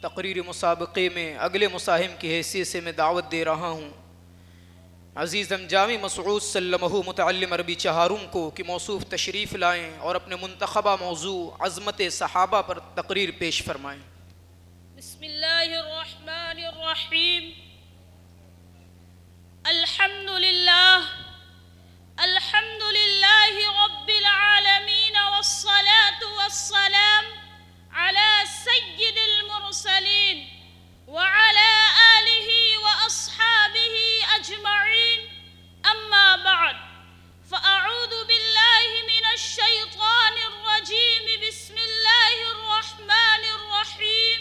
تقریر مسابقے میں اگلے مساہم کی حیثیت سے میں دعوت دے رہا ہوں عزیزم جامع مسعود سلمہ متعلم عربی چہارم کو کہ موصوف تشریف لائیں اور اپنے منتخبہ موضوع عظمت صحابہ پر تقریر پیش فرمائیں۔ بسم اللہ الرحمن الرحیم۔ الحمدللہ رب العالمین والصلاة والسلام علی سید المرسلین وعلى آله وأصحابه أجمعين أما بعد فأعوذ بالله من الشيطان الرجيم بسم الله الرحمن الرحيم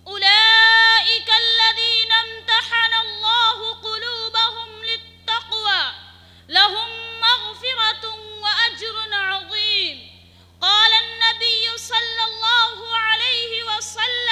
أولئك الذين امتحن الله قلوبهم للتقوى لهم مغفرة وأجر عظيم قال النبي صلى الله عليه وسلم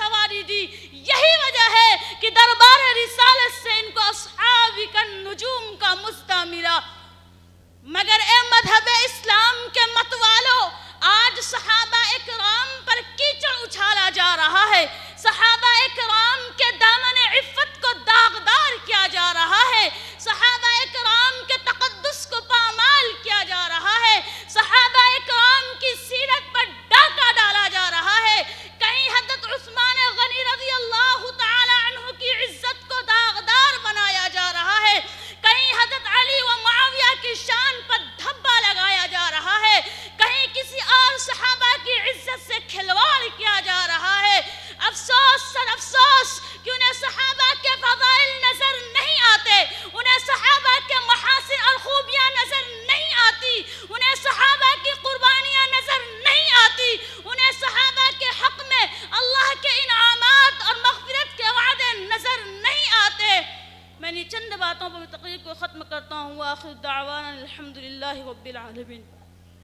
سواری دی. یہی وجہ ہے کہ دربار رسالت سے ان کو اصحاب النجوم کا مزدہ ملا. مگر اے مذہب اسلام کے متوالو، آج صحابہ اکرام پر کیچڑ اچھالا جا رہا ہے، صحابہ اکرام کے دامن عفت کو داغدار کیا جا رہا ہے، صحابہ اکرام کے تقدس کو پامال کیا جا رہا ہے، صحابہ اکرام کی سیرت پر ڈاکہ ڈالا جا رہا ہے. کہیں حضرت عثمان غنی رضی اللہ تعالی عنہ کی عزت کو داغدار بنایا جا رہا ہے، کہیں حضرت علی و معاویہ کی شان پر دھبا لگایا جا رہا ہے، کہیں کسی اور صحابہ کی عزت سے کھلواڑ کیا جا رہا ہے. افسوس سر افسوس کہ انہیں صحابہ کے فضائل نظر نہیں آتے، انہیں صحابہ کے محاسن اور خوبیاں نظر نہیں آتی، انہیں صحابہ کی قربانیاں نظر نہیں آتی، انہیں صحابہ کے حق میں اللہ کے انعامات اور مغفرت کے وعدے نظر نہیں آتے. میں نے چند باتوں پر تقریر کو ختم کرتا ہوں. وآخر دعوانا الحمدللہ رب العالمین.